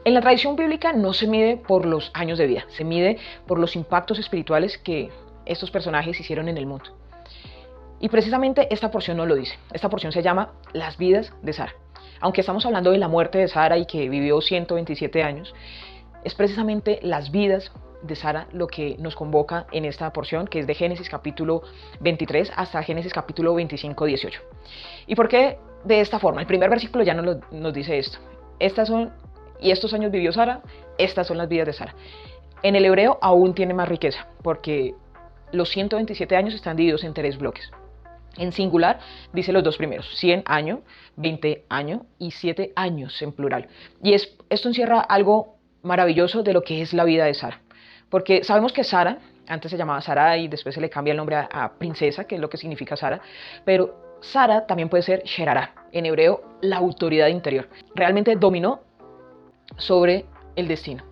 En la tradición bíblica no se mide por los años de vida, se mide por los impactos espirituales que estos personajes hicieron en el mundo. Y precisamente esta porción no lo dice. Esta porción se llama Las vidas de Sara. Aunque estamos hablando de la muerte de Sara y que vivió 127 años, es precisamente las vidas de Sara lo que nos convoca en esta porción, que es de Génesis capítulo 23 hasta Génesis capítulo 25, 18. ¿Y por qué de esta forma? El primer versículo ya nos dice esto. Estas son, y estos años vivió Sara, estas son las vidas de Sara. En el hebreo aún tiene más riqueza, porque los 127 años están divididos en 3 bloques. En singular dice los 2 primeros, 100 años, 20 años y 7 años en plural. Y esto encierra algo maravilloso de lo que es la vida de Sara. Porque sabemos que Sara, antes se llamaba Sara y después se le cambia el nombre a princesa, que es lo que significa Sara, pero Sara también puede ser Sherará, en hebreo la autoridad interior. Realmente dominó sobre el destino,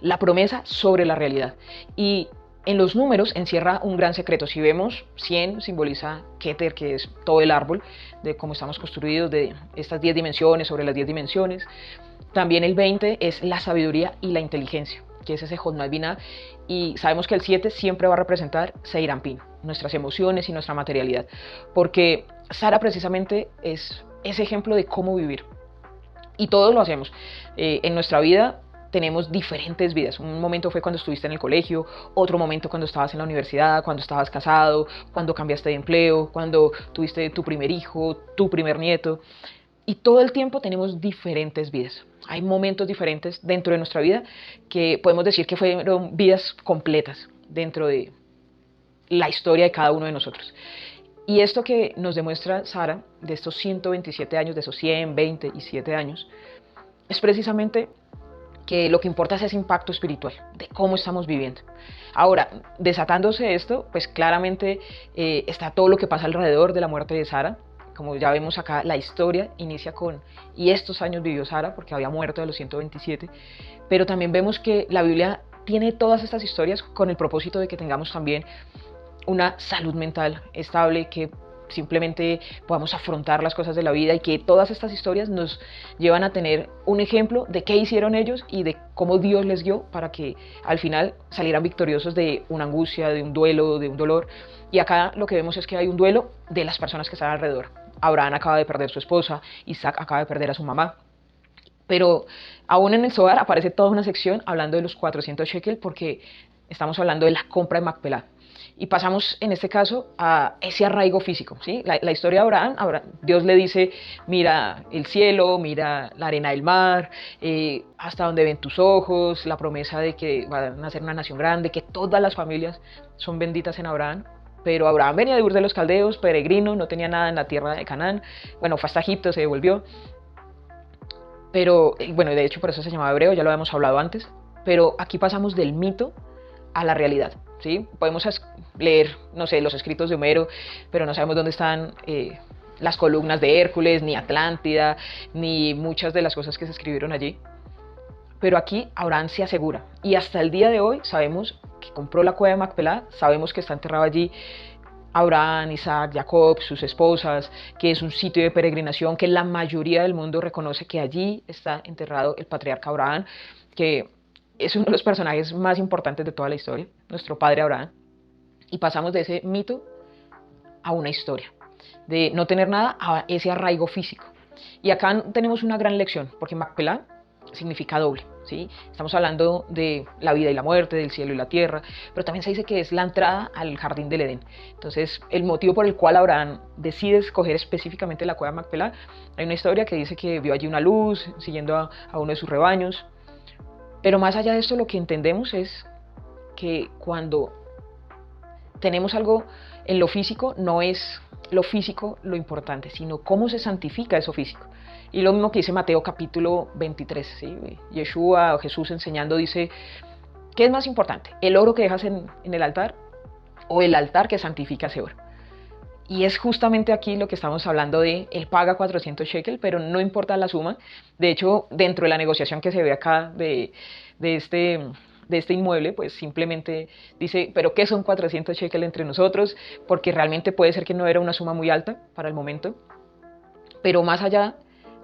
la promesa sobre la realidad. Y en los números encierra un gran secreto. Si vemos 100 simboliza Keter, que es todo el árbol de cómo estamos construidos, de estas 10 dimensiones, sobre las 10 dimensiones. También el 20 es la sabiduría y la inteligencia, que es ese Jod Binah. Y sabemos que el 7 siempre va a representar Seir Anpin, nuestras emociones y nuestra materialidad. Porque Sara precisamente es ese ejemplo de cómo vivir. Y todos lo hacemos. En nuestra vida tenemos diferentes vidas. Un momento fue cuando estuviste en el colegio, otro momento cuando estabas en la universidad, cuando estabas casado, cuando cambiaste de empleo, cuando tuviste tu primer hijo, tu primer nieto. Y todo el tiempo tenemos diferentes vidas. Hay momentos diferentes dentro de nuestra vida que podemos decir que fueron vidas completas dentro de la historia de cada uno de nosotros. Y esto que nos demuestra Sara, de estos 127 años, de esos 100, 20 y 7 años, es precisamente que lo que importa es ese impacto espiritual, de cómo estamos viviendo. Ahora, desatándose esto, pues claramente está todo lo que pasa alrededor de la muerte de Sara. Como ya vemos acá, la historia inicia con, y estos años vivió Sara, porque había muerto a los 127, pero también vemos que la Biblia tiene todas estas historias con el propósito de que tengamos también una salud mental estable, que simplemente podamos afrontar las cosas de la vida y que todas estas historias nos llevan a tener un ejemplo de qué hicieron ellos y de cómo Dios les guió para que al final salieran victoriosos de una angustia, de un duelo, de un dolor. Y acá lo que vemos es que hay un duelo de las personas que están alrededor. Abraham acaba de perder a su esposa, Isaac acaba de perder a su mamá. Pero aún en el Zohar aparece toda una sección hablando de los 400 shekel porque estamos hablando de la compra de Macpelá. Y pasamos en este caso a ese arraigo físico, ¿sí? La historia de Abraham, Dios le dice, mira el cielo, mira la arena del mar, hasta donde ven tus ojos, la promesa de que va a nacer una nación grande, que todas las familias son benditas en Abraham. Pero Abraham venía de Ur de los Caldeos, peregrino, no tenía nada en la tierra de Canaán. Bueno, fue hasta Egipto, se devolvió. Pero, bueno, de hecho por eso se llamaba hebreo, ya lo habíamos hablado antes. Pero aquí pasamos del mito a la realidad, ¿sí? Podemos leer, no sé, los escritos de Homero, pero no sabemos dónde están las columnas de Hércules, ni Atlántida, ni muchas de las cosas que se escribieron allí. Pero aquí Abraham se asegura, y hasta el día de hoy sabemos que compró la cueva de Macpelá, sabemos que está enterrado allí Abraham, Isaac, Jacob, sus esposas, que es un sitio de peregrinación, que la mayoría del mundo reconoce que allí está enterrado el patriarca Abraham, que es uno de los personajes más importantes de toda la historia, nuestro padre Abraham. Y pasamos de ese mito a una historia, de no tener nada a ese arraigo físico. Y acá tenemos una gran lección, porque Macpelá significa doble, ¿sí? Estamos hablando de la vida y la muerte, del cielo y la tierra, pero también se dice que es la entrada al jardín del Edén. Entonces, el motivo por el cual Abraham decide escoger específicamente la cueva de Macpelá, hay una historia que dice que vio allí una luz siguiendo a uno de sus rebaños. Pero más allá de esto, lo que entendemos es que cuando tenemos algo en lo físico, no es lo físico lo importante, sino cómo se santifica eso físico. Y lo mismo que dice Mateo capítulo 23, ¿sí? Yeshua o Jesús enseñando dice, ¿qué es más importante? ¿El oro que dejas en el altar o el altar que santifica ese oro? Y es justamente aquí lo que estamos hablando de, él paga 400 shekel, pero no importa la suma. De hecho, dentro de la negociación que se ve acá de este inmueble, pues simplemente dice, pero ¿qué son 400 shekel entre nosotros? Porque realmente puede ser que no era una suma muy alta para el momento. Pero más allá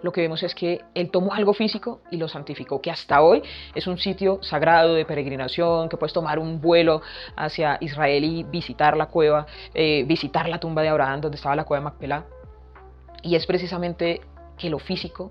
lo que vemos es que él tomó algo físico y lo santificó, que hasta hoy es un sitio sagrado de peregrinación, que puedes tomar un vuelo hacia Israel y visitar la cueva, visitar la tumba de Abraham, donde estaba la cueva de Macpelá. Y es precisamente que lo físico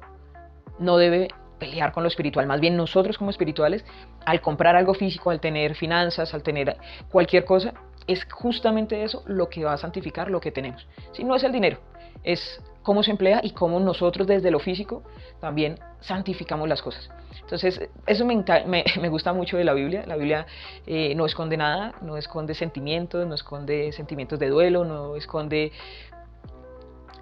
no debe pelear con lo espiritual, más bien nosotros como espirituales, al comprar algo físico, al tener finanzas, al tener cualquier cosa, es justamente eso lo que va a santificar lo que tenemos. Si no es el dinero, es cómo se emplea y cómo nosotros desde lo físico también santificamos las cosas. Entonces, eso me gusta mucho de la Biblia. La Biblia no esconde nada, no esconde sentimientos, no esconde sentimientos de duelo, no esconde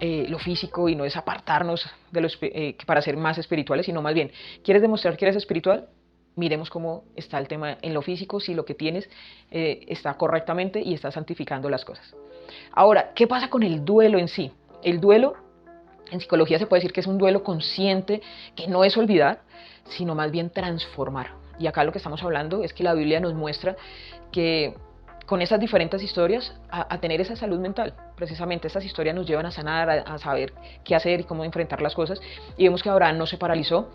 lo físico, y no es apartarnos de los, para ser más espirituales, sino más bien, ¿quieres demostrar que eres espiritual? Miremos cómo está el tema en lo físico, si lo que tienes está correctamente y está santificando las cosas. Ahora, ¿qué pasa con el duelo en sí? El duelo, en psicología se puede decir que es un duelo consciente, que no es olvidar, sino más bien transformar. Y acá lo que estamos hablando es que la Biblia nos muestra que con esas diferentes historias a tener esa salud mental. Precisamente estas historias nos llevan a sanar, a saber qué hacer y cómo enfrentar las cosas. Y vemos que Abraham no se paralizó.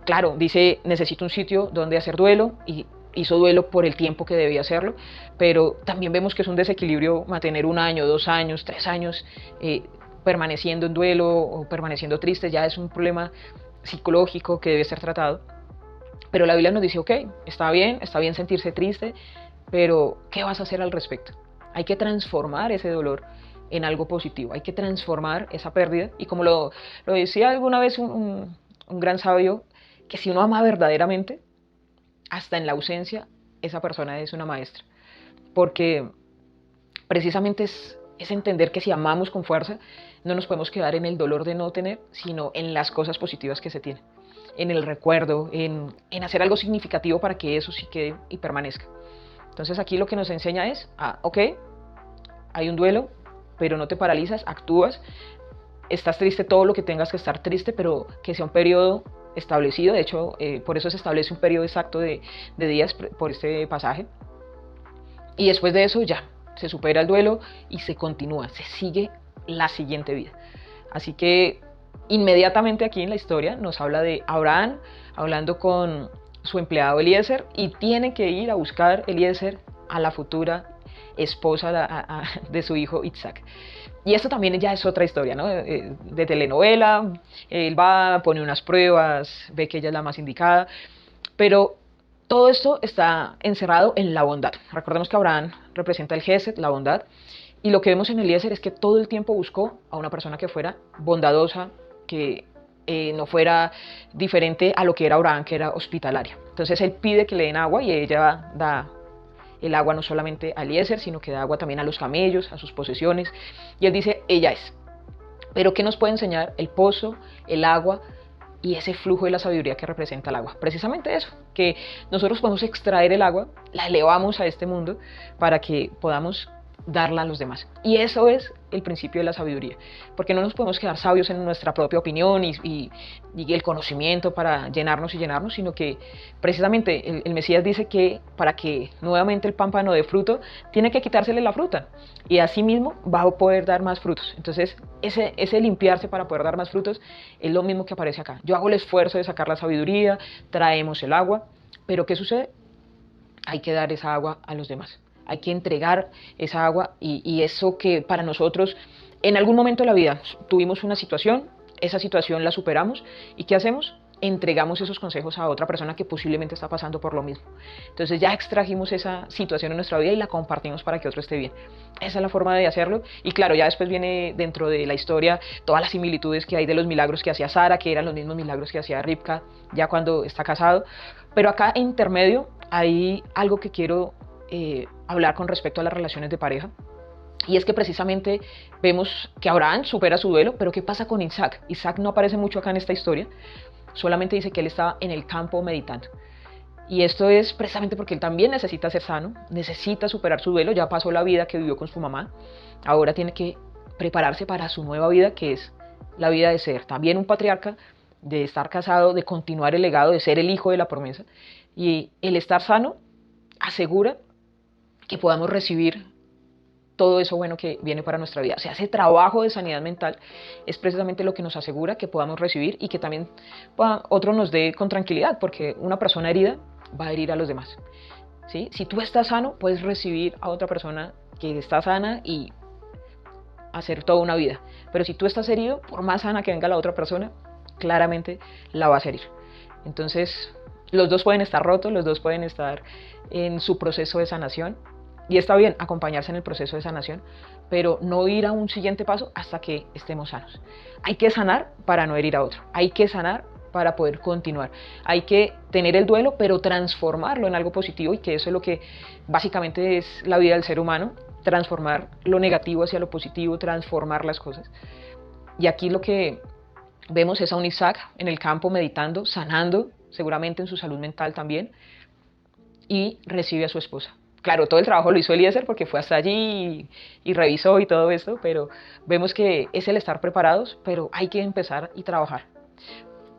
Claro, dice, necesito un sitio donde hacer duelo, y hizo duelo por el tiempo que debía hacerlo, pero también vemos que es un desequilibrio mantener 1 año, 2 años, 3 años permaneciendo en duelo o permaneciendo triste. Ya es un problema psicológico que debe ser tratado. Pero la Biblia nos dice, ok, está bien sentirse triste, pero ¿qué vas a hacer al respecto? Hay que transformar ese dolor en algo positivo, hay que transformar esa pérdida. Y como lo decía alguna vez un gran sabio, que si uno ama verdaderamente, hasta en la ausencia, esa persona es una maestra. Porque precisamente es entender que si amamos con fuerza, no nos podemos quedar en el dolor de no tener, sino en las cosas positivas que se tienen, en el recuerdo, en hacer algo significativo para que eso sí quede y permanezca. Entonces aquí lo que nos enseña es, ok, hay un duelo, pero no te paralizas, actúas, estás triste todo lo que tengas que estar triste, pero que sea un periodo establecido. De hecho, por eso se establece un periodo exacto de días por este pasaje. Y después de eso ya, se supera el duelo y se continúa, se sigue la siguiente vida. Así que inmediatamente aquí en la historia nos habla de Abraham hablando con su empleado Eliezer, y tiene que ir a buscar Eliezer a la futura esposa de su hijo Isaac. Y esto también ya es otra historia, ¿no? De telenovela. Él va, pone unas pruebas, ve que ella es la más indicada, pero todo esto está encerrado en la bondad. Recordemos que Abraham representa el Gesed, la bondad, y lo que vemos en Eliezer es que todo el tiempo buscó a una persona que fuera bondadosa, que no fuera diferente a lo que era Abraham, que era hospitalaria. Entonces él pide que le den agua, y ella da el agua no solamente a Eliezer, sino que da agua también a los camellos, a sus posesiones. Y él dice, ella es. Pero ¿qué nos puede enseñar el pozo, el agua y ese flujo de la sabiduría que representa el agua? Precisamente eso, que nosotros podemos extraer el agua, la elevamos a este mundo para que podamos darla a los demás. Y eso es el principio de la sabiduría, porque no nos podemos quedar sabios en nuestra propia opinión y el conocimiento para llenarnos y llenarnos, sino que precisamente el Mesías dice que para que nuevamente el pámpano dé fruto, tiene que quitársele la fruta, y así mismo va a poder dar más frutos. Entonces ese limpiarse para poder dar más frutos es lo mismo que aparece acá. Yo hago el esfuerzo de sacar la sabiduría, traemos el agua, pero ¿qué sucede? Hay que dar esa agua a los demás. Hay que entregar esa agua, y eso que para nosotros en algún momento de la vida tuvimos una situación, esa situación la superamos, ¿y qué hacemos? Entregamos esos consejos a otra persona que posiblemente está pasando por lo mismo. Entonces ya extrajimos esa situación en nuestra vida y la compartimos para que otro esté bien. Esa es la forma de hacerlo. Y claro, ya después viene dentro de la historia todas las similitudes que hay de los milagros que hacía Sara, que eran los mismos milagros que hacía Rivka ya cuando está casado. Pero acá en intermedio hay algo que quiero hablar con respecto a las relaciones de pareja, y es que precisamente vemos que Abraham supera su duelo, pero ¿qué pasa con Isaac? Isaac no aparece mucho acá en esta historia, solamente dice que él estaba en el campo meditando, y esto es precisamente porque él también necesita ser sano, necesita superar su duelo. Ya pasó la vida que vivió con su mamá, ahora tiene que prepararse para su nueva vida, que es la vida de ser también un patriarca, de estar casado, de continuar el legado, de ser el hijo de la promesa, y el estar sano asegura que podamos recibir todo eso bueno que viene para nuestra vida. O sea, ese trabajo de sanidad mental es precisamente lo que nos asegura que podamos recibir y que también otro nos dé con tranquilidad, porque una persona herida va a herir a los demás, ¿sí? Si tú estás sano, puedes recibir a otra persona que está sana y hacer toda una vida. Pero si tú estás herido, por más sana que venga la otra persona, claramente la vas a herir. Entonces, los dos pueden estar rotos, los dos pueden estar en su proceso de sanación. Y está bien acompañarse en el proceso de sanación, pero no ir a un siguiente paso hasta que estemos sanos. Hay que sanar para no herir a otro. Hay que sanar para poder continuar. Hay que tener el duelo, pero transformarlo en algo positivo, y que eso es lo que básicamente es la vida del ser humano, transformar lo negativo hacia lo positivo, transformar las cosas. Y aquí lo que vemos es a un Isaac en el campo meditando, sanando, seguramente en su salud mental también, y recibe a su esposa. Claro, todo el trabajo lo hizo Eliezer porque fue hasta allí y revisó y todo esto, pero vemos que es el estar preparados, pero hay que empezar y trabajar.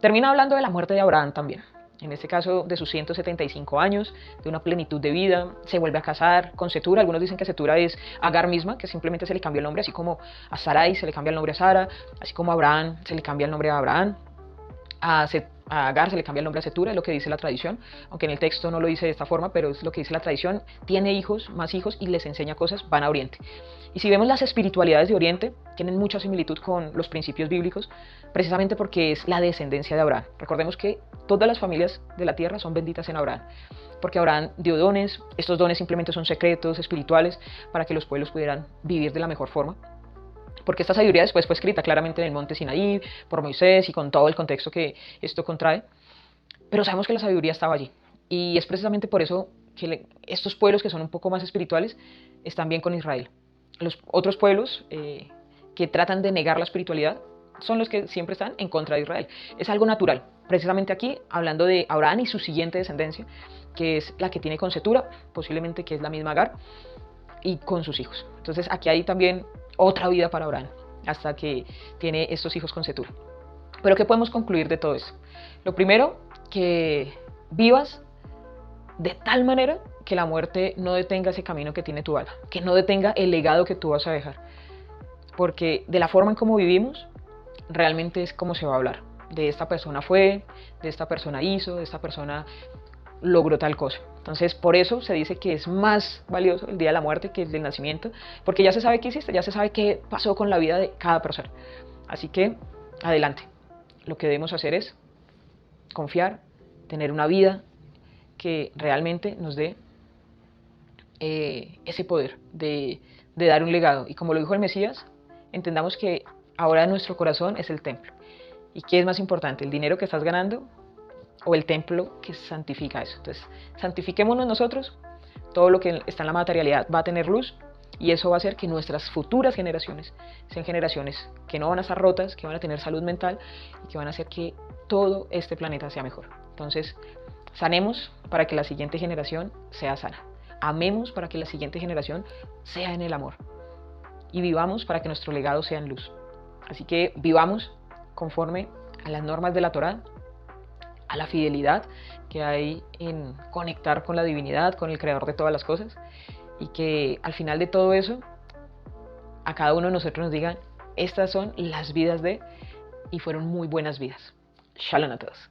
Termina hablando de la muerte de Abraham también, en este caso de sus 175 años, de una plenitud de vida, se vuelve a casar con Setura. Algunos dicen que Setura es Agar misma, que simplemente se le cambió el nombre, así como a Sarai se le cambia el nombre a Sara, así como a Abraham se le cambia el nombre a Abraham, a Agar se le cambia el nombre a Setura, es lo que dice la tradición, aunque en el texto no lo dice de esta forma, pero es lo que dice la tradición. Tiene hijos, más hijos, y les enseña cosas, van a Oriente. Y si vemos las espiritualidades de Oriente, tienen mucha similitud con los principios bíblicos, precisamente porque es la descendencia de Abraham. Recordemos que todas las familias de la tierra son benditas en Abraham, porque Abraham dio dones. Estos dones simplemente son secretos espirituales para que los pueblos pudieran vivir de la mejor forma, porque esta sabiduría después fue escrita claramente en el monte Sinaí por Moisés y con todo el contexto que esto contrae, pero sabemos que la sabiduría estaba allí, y es precisamente por eso que estos pueblos que son un poco más espirituales están bien con Israel. Los otros pueblos que tratan de negar la espiritualidad son los que siempre están en contra de Israel. Es algo natural. Precisamente aquí, hablando de Abraham y su siguiente descendencia, que es la que tiene con Setura, posiblemente que es la misma Agar, y con sus hijos. Entonces aquí hay también otra vida para Abraham, hasta que tiene estos hijos con Setura. Pero ¿qué podemos concluir de todo eso? Lo primero, que vivas de tal manera que la muerte no detenga ese camino que tiene tu alma, que no detenga el legado que tú vas a dejar. Porque de la forma en cómo vivimos, realmente es como se va a hablar. De esta persona fue, de esta persona hizo, de esta persona logró tal cosa. Entonces, por eso se dice que es más valioso el día de la muerte que el del nacimiento, porque ya se sabe qué hiciste, ya se sabe qué pasó con la vida de cada persona. Así que, adelante. Lo que debemos hacer es confiar, tener una vida que realmente nos dé ese poder de dar un legado. Y como lo dijo el Mesías, entendamos que ahora nuestro corazón es el templo. ¿Y qué es más importante, el dinero que estás ganando o el templo que santifica eso? Entonces, santifiquémonos nosotros, todo lo que está en la materialidad va a tener luz, y eso va a hacer que nuestras futuras generaciones sean generaciones que no van a estar rotas, que van a tener salud mental y que van a hacer que todo este planeta sea mejor. Entonces, sanemos para que la siguiente generación sea sana. Amemos para que la siguiente generación sea en el amor. Y vivamos para que nuestro legado sea en luz. Así que vivamos conforme a las normas de la Torá, a la fidelidad que hay en conectar con la divinidad, con el creador de todas las cosas, y que al final de todo eso, a cada uno de nosotros nos digan, estas son las vidas de, y fueron muy buenas vidas. Shalom a todos.